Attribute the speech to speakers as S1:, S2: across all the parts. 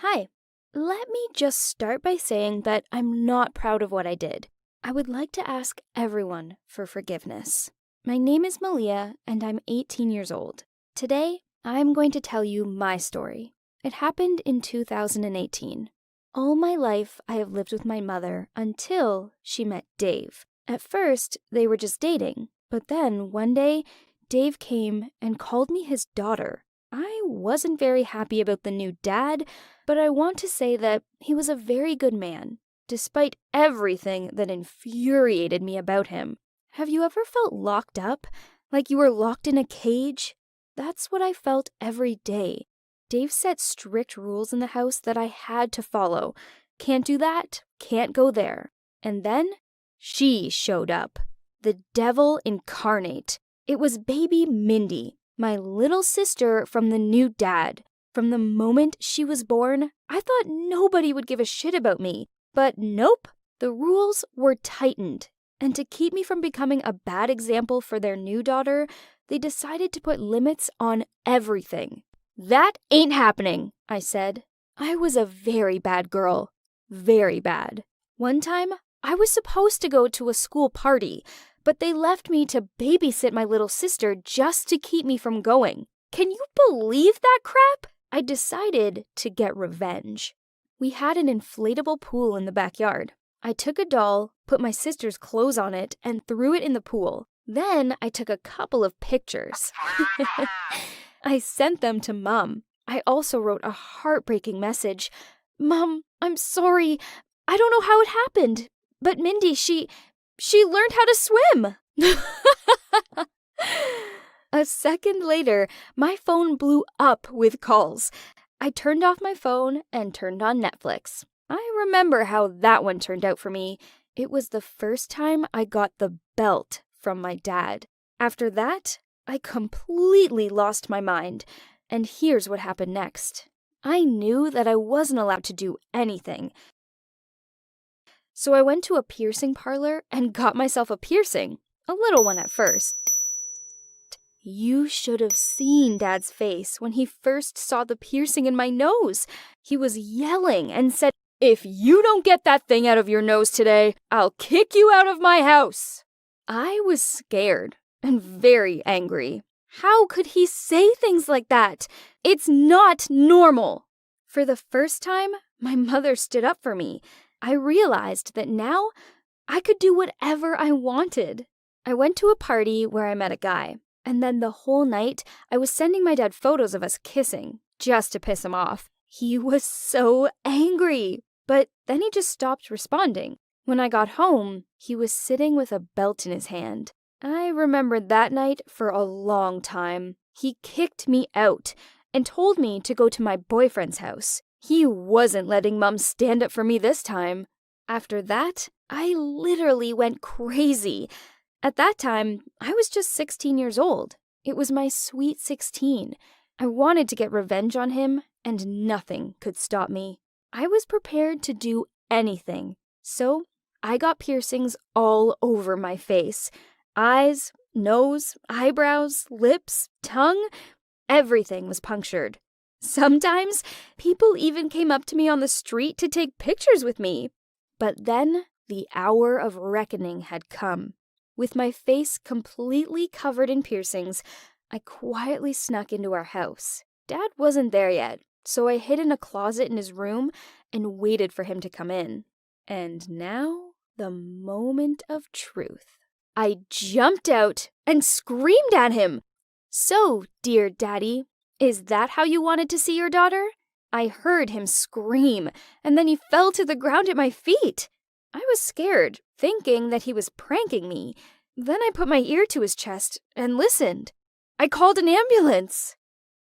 S1: Hi. Let me just start by saying that I'm not proud of what I did. I would like to ask everyone for forgiveness. My name is Malia, and I'm 18 years old. Today, I'm going to tell you my story. It happened in 2018. All my life, I have lived with my mother until she met Dave. At first, they were just dating, but then one day, Dave came and called me his daughter. I wasn't very happy about the new dad, but I want to say that he was a very good man, despite everything that infuriated me about him. Have you ever felt locked up? Like you were locked in a cage? That's what I felt every day. Dave set strict rules in the house that I had to follow. Can't do that, can't go there. And then, she showed up. The devil incarnate. It was baby Mindy, my little sister from the new dad. From the moment she was born, I thought nobody would give a shit about me. But nope, the rules were tightened. And to keep me from becoming a bad example for their new daughter, they decided to put limits on everything. That ain't happening, I said. I was a very bad girl. Very bad. One time, I was supposed to go to a school party, but they left me to babysit my little sister just to keep me from going. Can you believe that crap? I decided to get revenge. We had an inflatable pool in the backyard. I took a doll, put my sister's clothes on it, and threw it in the pool. Then I took a couple of pictures. I sent them to Mom. I also wrote a heartbreaking message. Mom, I'm sorry. I don't know how it happened. But Mindy, she learned how to swim. A second later, my phone blew up with calls. I turned off my phone and turned on Netflix. I remember how that one turned out for me. It was the first time I got the belt from my dad. After that, I completely lost my mind. And here's what happened next. I knew that I wasn't allowed to do anything. So I went to a piercing parlor and got myself a piercing. A little one at first. You should have seen Dad's face when he first saw the piercing in my nose. He was yelling and said, "If you don't get that thing out of your nose today, I'll kick you out of my house." I was scared and very angry. How could he say things like that? It's not normal. For the first time, my mother stood up for me. I realized that now I could do whatever I wanted. I went to a party where I met a guy, and then the whole night I was sending my dad photos of us kissing, just to piss him off. He was so angry, but then he just stopped responding. When I got home, he was sitting with a belt in his hand. I remembered that night for a long time. He kicked me out and told me to go to my boyfriend's house. He wasn't letting Mom stand up for me this time. After that, I literally went crazy. At that time, I was just 16 years old. It was my sweet 16. I wanted to get revenge on him, and nothing could stop me. I was prepared to do anything. So, I got piercings all over my face. Eyes, nose, eyebrows, lips, tongue, everything was punctured. Sometimes, people even came up to me on the street to take pictures with me. But then, the hour of reckoning had come. With my face completely covered in piercings, I quietly snuck into our house. Dad wasn't there yet, so I hid in a closet in his room and waited for him to come in. And now, the moment of truth. I jumped out and screamed at him. "So, dear Daddy, is that how you wanted to see your daughter?" I heard him scream, and then he fell to the ground at my feet. I was scared, thinking that he was pranking me. Then I put my ear to his chest and listened. I called an ambulance.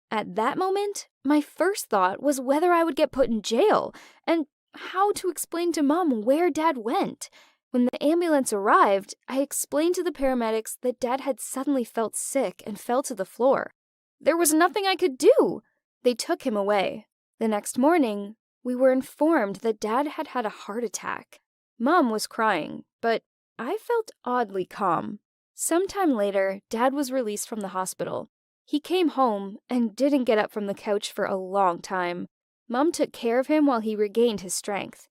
S1: At that moment, my first thought was whether I would get put in jail and how to explain to Mom where Dad went. When the ambulance arrived, I explained to the paramedics that Dad had suddenly felt sick and fell to the floor. There was nothing I could do. They took him away. The next morning, we were informed that Dad had had a heart attack. Mom was crying, but I felt oddly calm. Sometime later, Dad was released from the hospital. He came home and didn't get up from the couch for a long time. Mom took care of him while he regained his strength.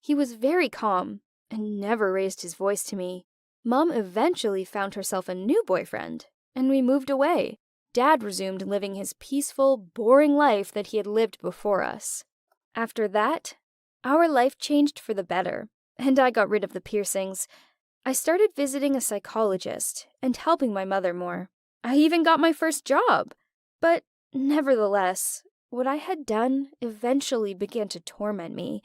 S1: He was very calm and never raised his voice to me. Mom eventually found herself a new boyfriend, and we moved away. Dad resumed living his peaceful, boring life that he had lived before us. After that, our life changed for the better, and I got rid of the piercings. I started visiting a psychologist and helping my mother more. I even got my first job. But nevertheless, what I had done eventually began to torment me.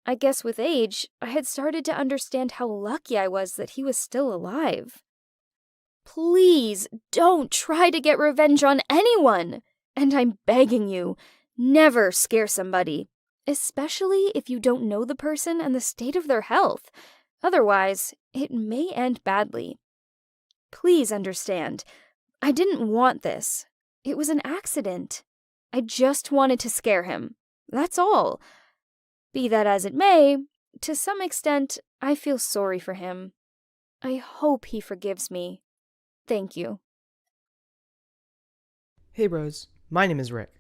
S1: I guess with age, I had started to understand how lucky I was that he was still alive. Please don't try to get revenge on anyone! And I'm begging you, never scare somebody, especially if you don't know the person and the state of their health. Otherwise, it may end badly. Please understand, I didn't want this. It was an accident. I just wanted to scare him. That's all. Be that as it may, to some extent, I feel sorry for him. I hope he forgives me. Thank you.
S2: Hey bros, my name is Rick.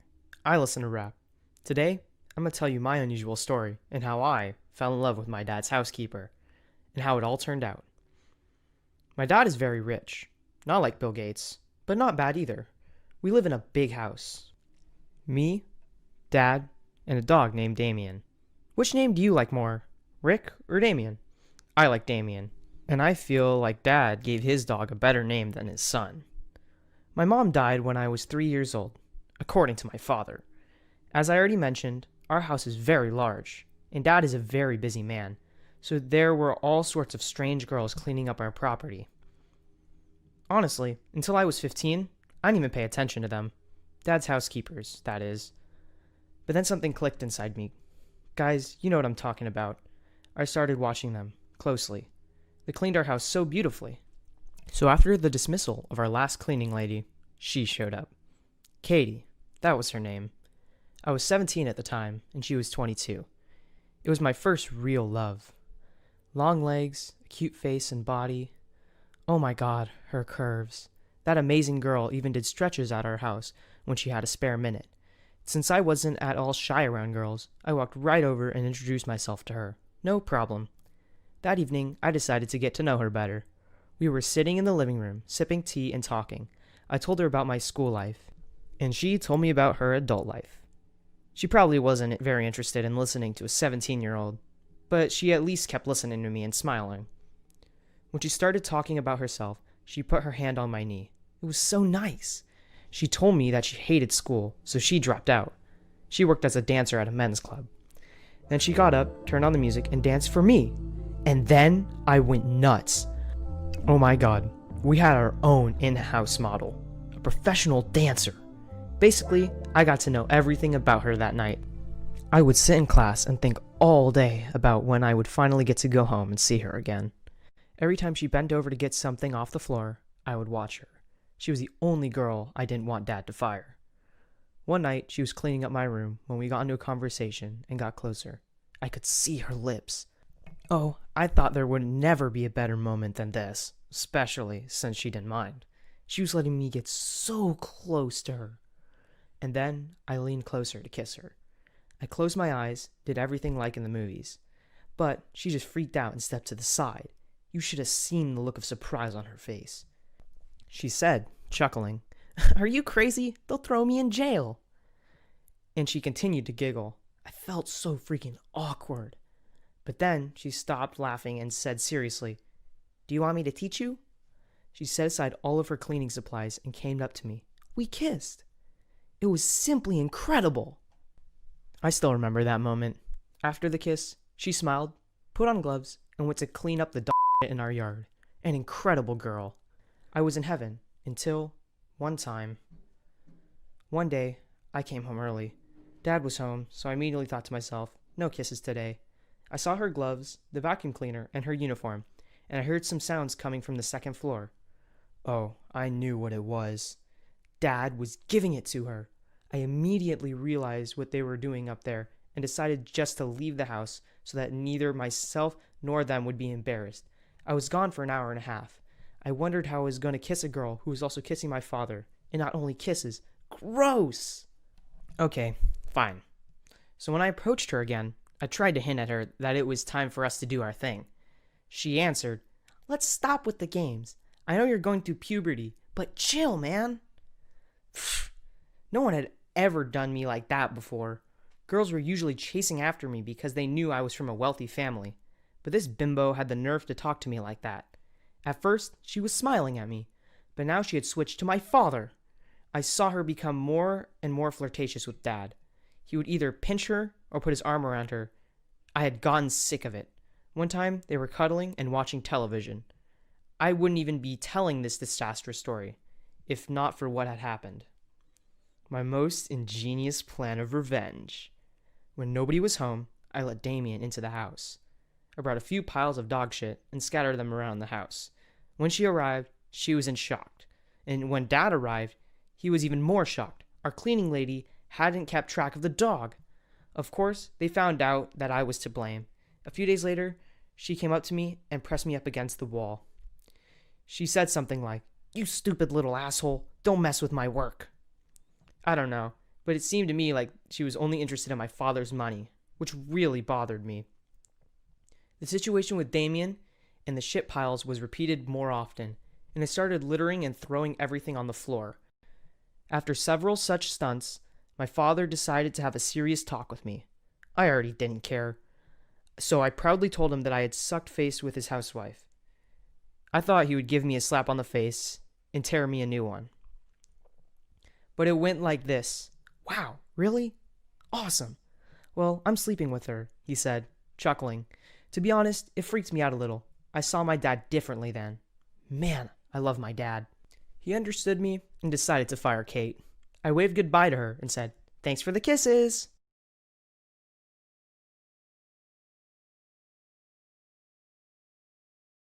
S2: I listen to rap. Today, I'm gonna tell you my unusual story and how I fell in love with my dad's housekeeper and how it all turned out. My dad is very rich, not like Bill Gates, but not bad either. We live in a big house. Me, Dad, and a dog named Damien. Which name do you like more, Rick or Damien? I like Damien, and I feel like Dad gave his dog a better name than his son. My mom died when I was 3 years old, according to my father. As I already mentioned, our house is very large, and Dad is a very busy man, so there were all sorts of strange girls cleaning up our property. Honestly, until I was 15, I didn't even pay attention to them. Dad's housekeepers, that is. But then something clicked inside me. Guys, you know what I'm talking about. I started watching them closely. They cleaned our house so beautifully. So after the dismissal of our last cleaning lady, she showed up. Katie, that was her name. I was 17 at the time, and she was 22. It was my first real love. Long legs, a cute face and body. Oh my god, her curves. That amazing girl even did stretches at our house when she had a spare minute. Since I wasn't at all shy around girls, I walked right over and introduced myself to her. No problem. That evening, I decided to get to know her better. We were sitting in the living room, sipping tea and talking. I told her about my school life, and she told me about her adult life. She probably wasn't very interested in listening to a 17-year-old, but she at least kept listening to me and smiling. When she started talking about herself, she put her hand on my knee. It was so nice. She told me that she hated school, so she dropped out. She worked as a dancer at a men's club. Then she got up, turned on the music, and danced for me. And then I went nuts. Oh my god, we had our own in-house model, a professional dancer. Basically, I got to know everything about her that night. I would sit in class and think all day about when I would finally get to go home and see her again. Every time she bent over to get something off the floor, I would watch her. She was the only girl I didn't want Dad to fire. One night, she was cleaning up my room when we got into a conversation and got closer. I could see her lips. Oh, I thought there would never be a better moment than this, especially since she didn't mind. She was letting me get so close to her. And then I leaned closer to kiss her. I closed my eyes, did everything like in the movies. But she just freaked out and stepped to the side. You should have seen the look of surprise on her face. She said, chuckling, "Are you crazy? They'll throw me in jail." And she continued to giggle. I felt so freaking awkward. But then she stopped laughing and said seriously, "Do you want me to teach you?" She set aside all of her cleaning supplies and came up to me. We kissed. It was simply incredible. I still remember that moment. After the kiss, she smiled, put on gloves, and went to clean up the dog in our yard. An incredible girl. I was in heaven until one day, I came home early. Dad was home, so I immediately thought to myself, no kisses today. I saw her gloves, the vacuum cleaner, and her uniform, and I heard some sounds coming from the second floor. Oh, I knew what it was. Dad was giving it to her. I immediately realized what they were doing up there and decided just to leave the house so that neither myself nor them would be embarrassed. I was gone for an hour and a half. I wondered how I was going to kiss a girl who was also kissing my father, and not only kisses. Gross! Okay, fine. So when I approached her again, I tried to hint at her that it was time for us to do our thing. She answered, "Let's stop with the games. I know you're going through puberty, but chill, man." No one had ever done me like that before. Girls were usually chasing after me because they knew I was from a wealthy family. But this bimbo had the nerve to talk to me like that. At first, she was smiling at me, but now she had switched to my father. I saw her become more and more flirtatious with Dad. He would either pinch her or put his arm around her. I had gotten sick of it. One time, they were cuddling and watching television. I wouldn't even be telling this disastrous story, if not for what had happened. My most ingenious plan of revenge. When nobody was home, I let Damien into the house. I brought a few piles of dog shit and scattered them around the house. When she arrived, she was in shock. And when Dad arrived, he was even more shocked. Our cleaning lady hadn't kept track of the dog. Of course, they found out that I was to blame. A few days later, she came up to me and pressed me up against the wall. She said something like, "You stupid little asshole, don't mess with my work." I don't know, but it seemed to me like she was only interested in my father's money, which really bothered me. The situation with Damien and the shit piles was repeated more often, and I started littering and throwing everything on the floor. After several such stunts, my father decided to have a serious talk with me. I already didn't care, so I proudly told him that I had sucked face with his housewife. I thought he would give me a slap on the face and tear me a new one. But it went like this. "Wow, really? Awesome. Well, I'm sleeping with her," he said, chuckling. To be honest, it freaked me out a little. I saw my dad differently then. Man, I love my dad. He understood me and decided to fire Kate. I waved goodbye to her and said, "Thanks for the kisses."